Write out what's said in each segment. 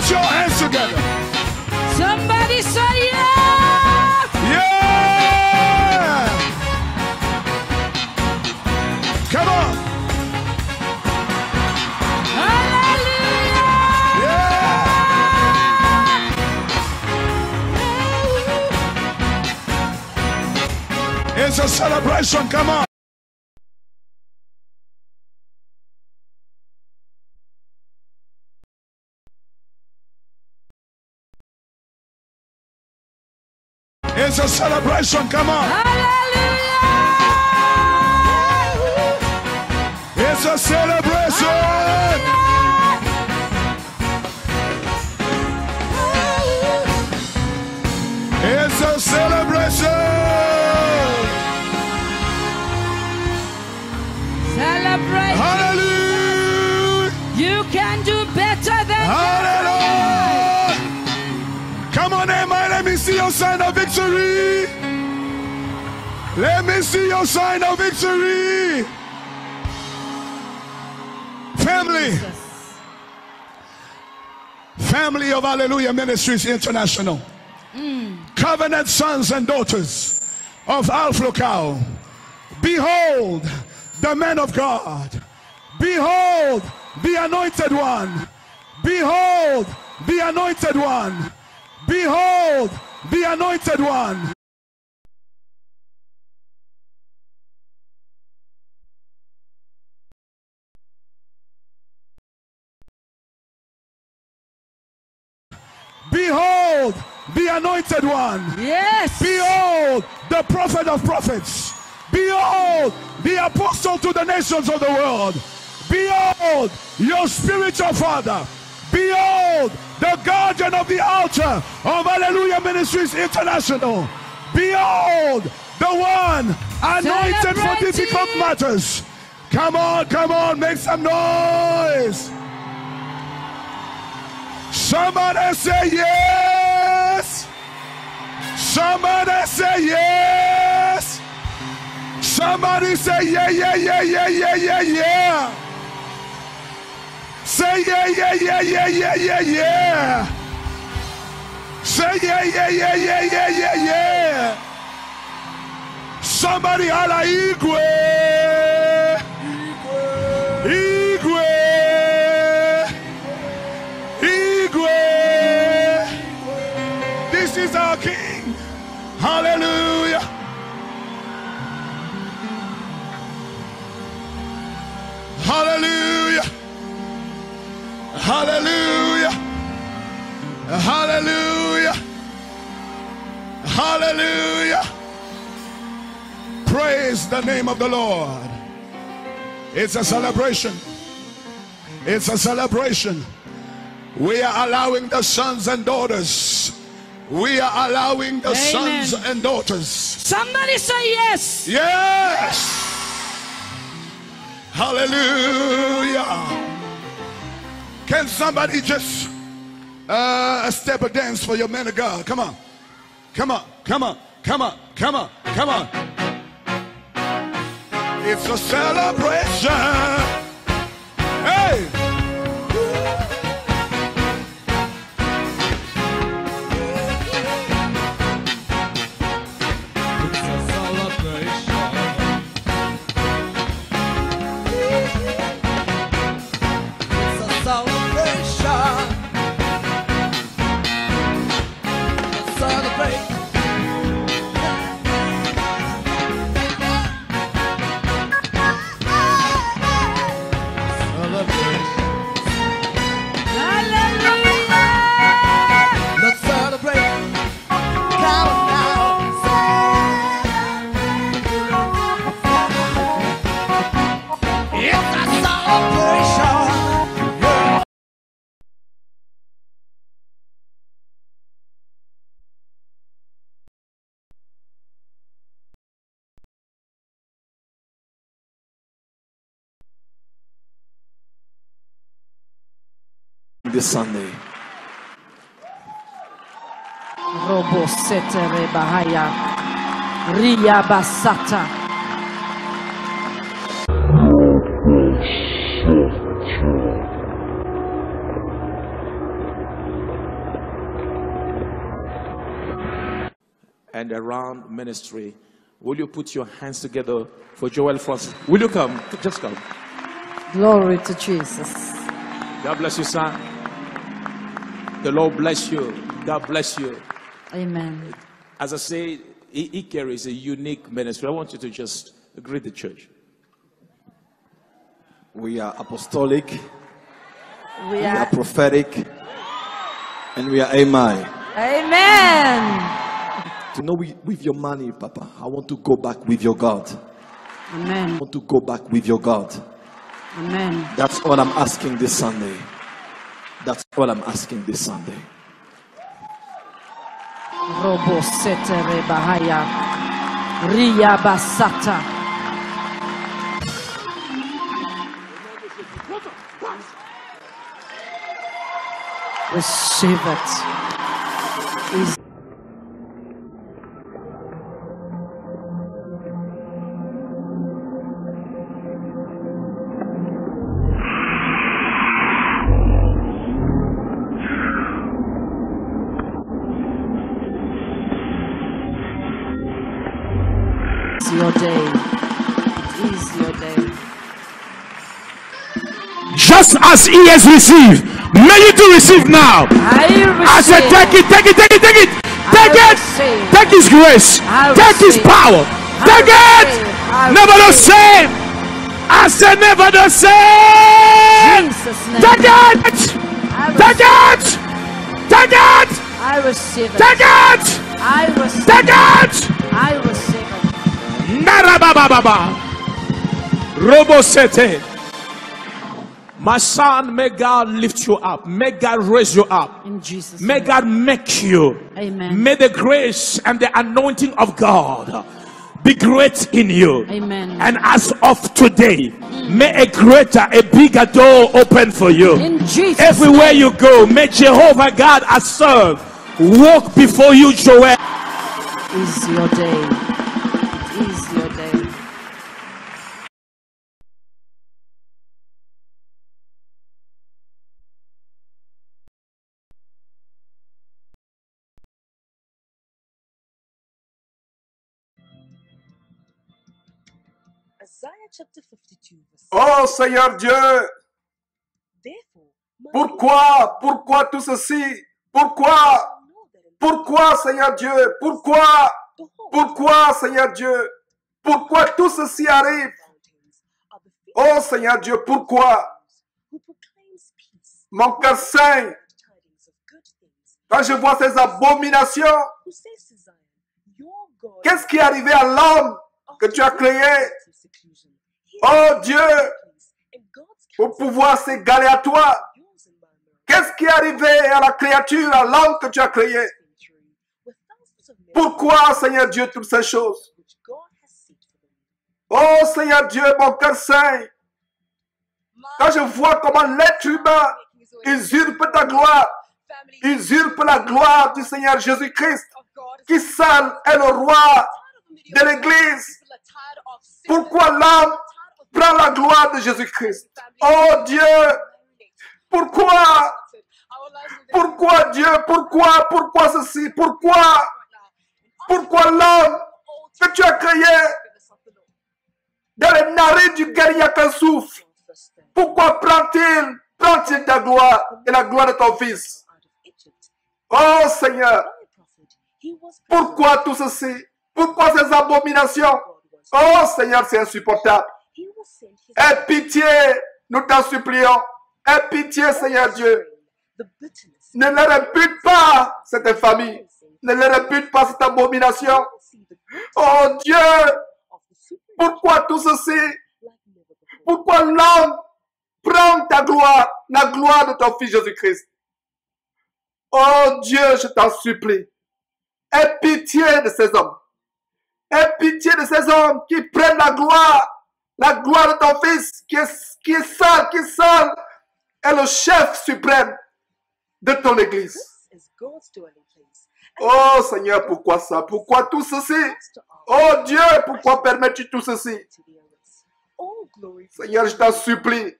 Put your hands together. Somebody say yeah. Yeah. Come on. Hallelujah. Yeah. It's a celebration. Come on. It's a celebration, come on. Hallelujah. It's a celebration. It's a celebration. Celebrate. Hallelujah. You can do better than Hallelujah. Come on, Emma, let me see your sign of victory. Let me see your sign of victory. Family. Family of Hallelujah Ministries International. Covenant sons and daughters of Alpha Cow. Behold the man of God. Behold the anointed one. Behold the anointed one. Behold the anointed one. Behold the anointed one. Yes. Behold the prophet of prophets. Behold the apostle to the nations of the world. Behold your spiritual father. Behold the guardian of the altar of Hallelujah Ministries International. Behold the one anointed for difficult matters. Come on, make some noise. Somebody say yes. Somebody say yes. Somebody say yeah, yeah, yeah, yeah, yeah, yeah, yeah. Say yeah, yeah, yeah, yeah, yeah, yeah, yeah. Say yeah, yeah, yeah, yeah, yeah, yeah, yeah. Somebody holla Igwe. Igwe. Igwe. This is our King. Hallelujah. Hallelujah. Hallelujah. Hallelujah. Hallelujah. Praise the name of the Lord. It's a celebration. It's a celebration. We are allowing the sons and daughters. We are allowing the sons and daughters. Somebody say yes. Yes. Hallelujah. Can somebody just step a dance for your man of God? Come on. Come on. Come on. Come on. Come on. Come on. It's a celebration. Hey. This Sunday. Robo setere bahaya. Ria basata. and around ministry. Will you put your hands together for Joel Frost? Will you come? Just come. Glory to Jesus. God bless you, son. The Lord bless you. God bless you. Amen. As I say, he carries a unique ministry. I want you to just greet the church. We are apostolic, We we are are. prophetic, and we are AMI. Amen. To know with your money, Papa, I want to go back with your God. I Amen. want to go back with your God. Amen. That's all I'm asking this Sunday. That's all I'm asking this Sunday. Robo setere bahaya. Ria basata. Receive it. Is- your day. It is your day. Just as he has received, may you to receive now. I said, take it, take it, take it, take it, take it. Take his grace, take his power, take it. Never the same. I said, never the same. Jesus' name. Take it, take it, take it, I receive it. take it, I receive take it. it. I receive it. Narabababa. Robosete. My son, may God lift you up. May God raise you up. In Jesus' May name. God make you. Amen. May the grace and the anointing of God be great in you. Amen. And as of today, may a greater, a bigger door open for you. In Jesus' Everywhere name. you go, may Jehovah God I serve walk before you, Joel. Is your day. Is your day. Isaiah chapter 52, verse 6. Oh Seigneur Dieu, Therefore, my pourquoi tout ceci? Pourquoi Seigneur Dieu? Pourquoi Seigneur Dieu? Pourquoi tout ceci arrive? Oh Seigneur Dieu, pourquoi? Mon cœur saigne quand je vois ces abominations. Qu'est-ce qui est arrivé à l'homme que tu as créé? Oh Dieu, pour pouvoir s'égaler à toi. Qu'est-ce qui est arrivé à la créature, à l'homme que tu as créé? Pourquoi, Seigneur Dieu, toutes ces choses? Oh Seigneur Dieu, mon cœur saigne. Quand je vois comment l'être humain usurpe ta gloire, usurpe la gloire du Seigneur Jésus-Christ, qui seul est le roi de l'Église. Pourquoi l'homme prend la gloire de Jésus-Christ? Oh Dieu, pourquoi Dieu, pourquoi ceci? Pourquoi l'homme que tu as créé dans les narines du guerrier à qu'un souffle? Pourquoi prend-il ta gloire et la gloire de ton fils? Oh Seigneur, pourquoi tout ceci? Pourquoi ces abominations? Oh Seigneur, c'est insupportable. Aie pitié, nous t'en supplions. Aie pitié, Seigneur Dieu. Ne les répute pas, cette infamie. Ne les répute pas, cette abomination. Oh Dieu, pourquoi tout ceci? Pourquoi l'homme prend ta gloire, la gloire de ton Fils Jésus-Christ? Oh Dieu, je t'en supplie. Aie pitié de ces hommes. Aie pitié de ces hommes qui prennent la gloire de ton Fils, qui est seul est le chef suprême de ton Église. Oh Seigneur, pourquoi ça? Pourquoi tout ceci? Oh Dieu, pourquoi permets-tu tout ceci? Seigneur, je t'en supplie.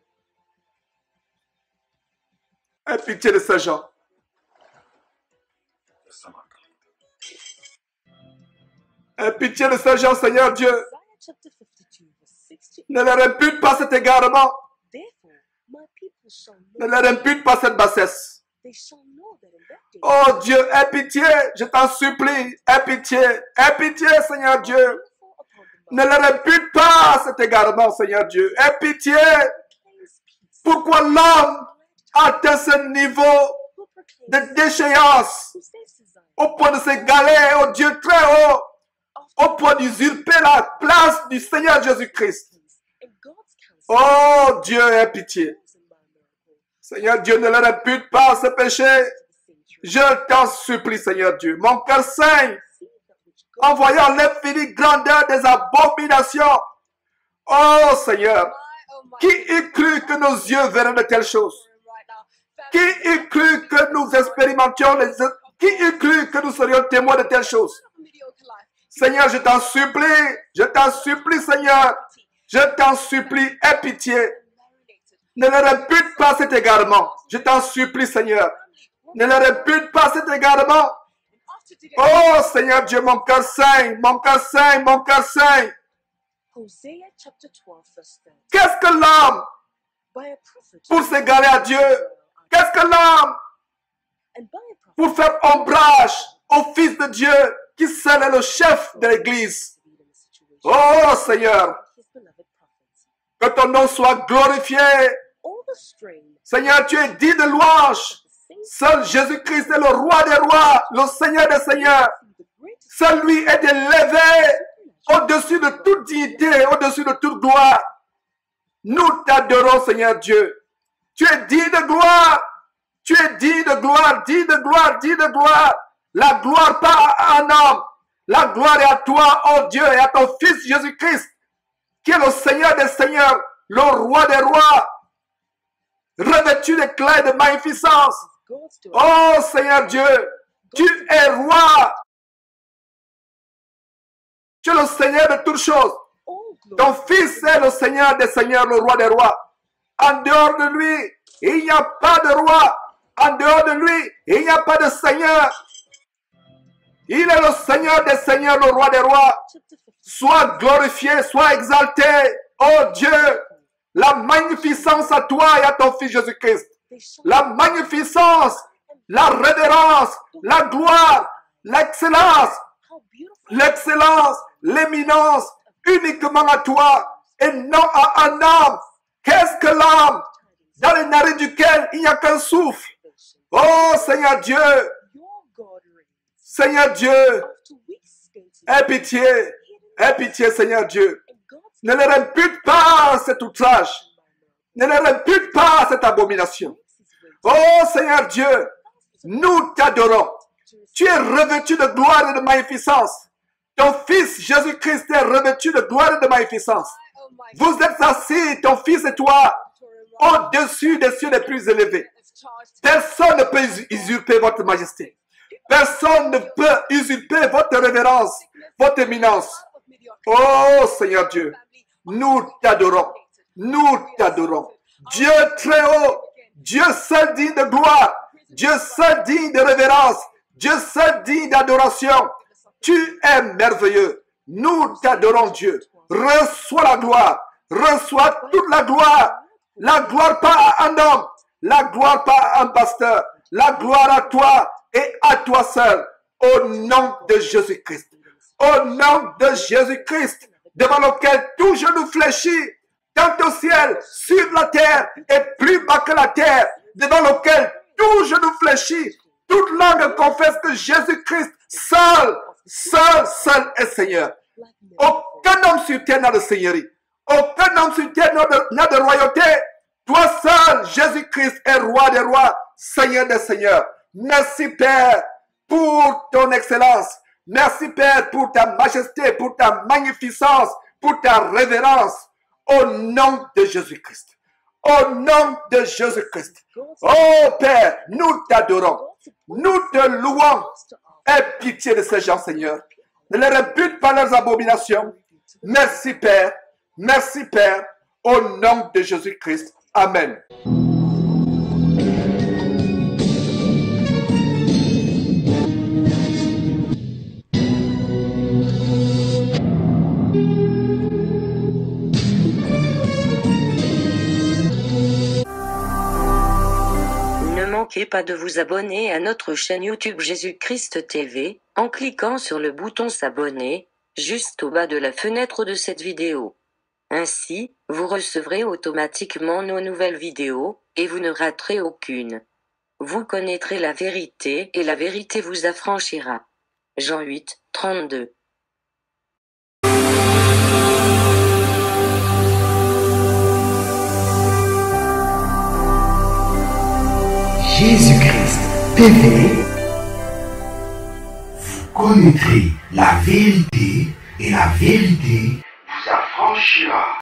Aie pitié de ces gens. Aie pitié de ces gens, Seigneur Dieu. Isaiah chapter 52, verse 16. Ne leur impute pas cet égarement. Therefore, my people shall Ne know, leur impute pas cette bassesse. they shall know that in that day, Oh Dieu, aie pitié, je t'en supplie. Aie pitié, Seigneur Dieu. fall upon the Ne leur impute pas cet égarement, Seigneur Dieu. Aie pitié. proclaims peace, Pourquoi l'homme atteint ce niveau who proclaims de déchéance who says to Zion, au point de s'égaler au Dieu très haut, au point d'usurper la place du Seigneur Jésus-Christ. peace, and God's counsel Oh Dieu, aie pitié. is in my miracle. Seigneur Dieu, ne leur impute pas ce péché. The sanctuary, Je t'en supplie, Seigneur Dieu. Mon cœur saigne see that which God en voyant l'infinie grandeur des abominations. Oh Seigneur, qui eût cru que nos yeux verraient de telles choses? Qui eût cru que nous expérimentions qui eût cru que nous serions témoins de telles choses? Seigneur, je t'en supplie, Seigneur, je t'en supplie, aie pitié. Ne leur impute pas cet égarement. Je t'en supplie, Seigneur. Ne leur impute pas cet égarement. Oh Seigneur Dieu, mon cœur saigne, mon cœur saigne, mon cœur saigne. Hosea chapter 12, verse 30. Qu'est-ce que l'homme By a prophet, pour s'égaler à Dieu? Qu'est-ce que l'homme and by a prophet, pour faire ombrage au Fils de Dieu qui seul est le chef de l'Église? lead in the situation. Oh Seigneur, His beloved prophets. que ton nom soit glorifié. All the strain Seigneur, tu es dit de louange. of the saints Seul Jésus-Christ est le roi des rois, le Seigneur des seigneurs. through the greatest Seul lui est élevé au-dessus de toute dignité, au-dessus de toute gloire. Nous t'adorons, Seigneur Dieu. Tu es digne de gloire. Tu es digne de gloire, digne de gloire, digne de gloire. La gloire pas à un homme. La gloire est à toi, oh Dieu, et à ton Fils Jésus-Christ, qui est le Seigneur des seigneurs, le roi des rois, revêtu d'éclat et de magnificence. God's doing. Oh Seigneur Dieu, tu es roi. Tu es le Seigneur de toutes choses. All glory Ton Fils est le Seigneur des seigneurs, le roi des rois. En dehors de lui, il n'y a pas de roi. En dehors de lui, il n'y a pas de Seigneur. Il est le Seigneur des seigneurs, le roi des rois. chapter 50. Sois glorifié, sois exalté. Oh Dieu, la magnificence à toi et à ton Fils Jésus-Christ. They shall La magnificence, la révérence, la gloire, l'excellence, how beautiful l'excellence, l'éminence, uniquement à toi et non à un homme. Qu'est-ce que l'homme dans les narines duquel il n'y a qu'un souffle? Oh Seigneur Dieu, your God reigns. Seigneur Dieu, After weeks spent in aie pitié Seigneur Dieu. and God's Ne leur impute pas cet outrage, ne leur impute pas cette abomination. Oh Seigneur Dieu, nous t'adorons. Tu es revêtu de gloire et de magnificence. Ton Fils Jésus-Christ est revêtu de gloire et de magnificence. Vous êtes assis, ton Fils et toi, au-dessus des cieux les plus élevés. Personne ne peut usurper votre majesté. Personne ne peut usurper votre révérence, votre éminence. Oh Seigneur Dieu, nous t'adorons. Nous t'adorons. Dieu très haut, Dieu seul digne de gloire, Dieu seul digne de révérence, Dieu seul digne d'adoration. Tu es merveilleux. Nous t'adorons Dieu. Reçois la gloire. Reçois toute la gloire. La gloire pas à un homme. La gloire pas à un pasteur. La gloire à toi et à toi seul. Au nom de Jésus-Christ. Au nom de Jésus-Christ, devant lequel tout genou fléchit, tant au ciel, sur la terre et plus bas que la terre, devant lequel tout genou fléchit, toute langue confesse que Jésus-Christ, seul est Seigneur. Aucun homme sur terre n'a de seigneurie. Aucun homme sur terre n'a de royauté. Toi seul, Jésus-Christ, est roi des rois, Seigneur des seigneurs. Merci Père pour ton excellence. Merci Père pour ta majesté, pour ta magnificence, pour ta révérence. Au nom de Jésus-Christ. Au nom de Jésus-Christ. Oh Père, nous t'adorons. Nous te louons. Aie pitié de ces gens, Seigneur. Ne leur impute pas leurs abominations. Merci Père. Merci Père. Au nom de Jésus-Christ. Amen. n'oubliez pas de vous abonner à notre chaîne YouTube Jésus-Christ TV, en cliquant sur le bouton s'abonner, juste au bas de la fenêtre de cette vidéo. Ainsi, vous recevrez automatiquement nos nouvelles vidéos, et vous ne raterez aucune. Vous connaîtrez la vérité et la vérité vous affranchira. Jean 8, 32. Jésus-Christ TV, vous connaîtrez la vérité et la vérité vous affranchira.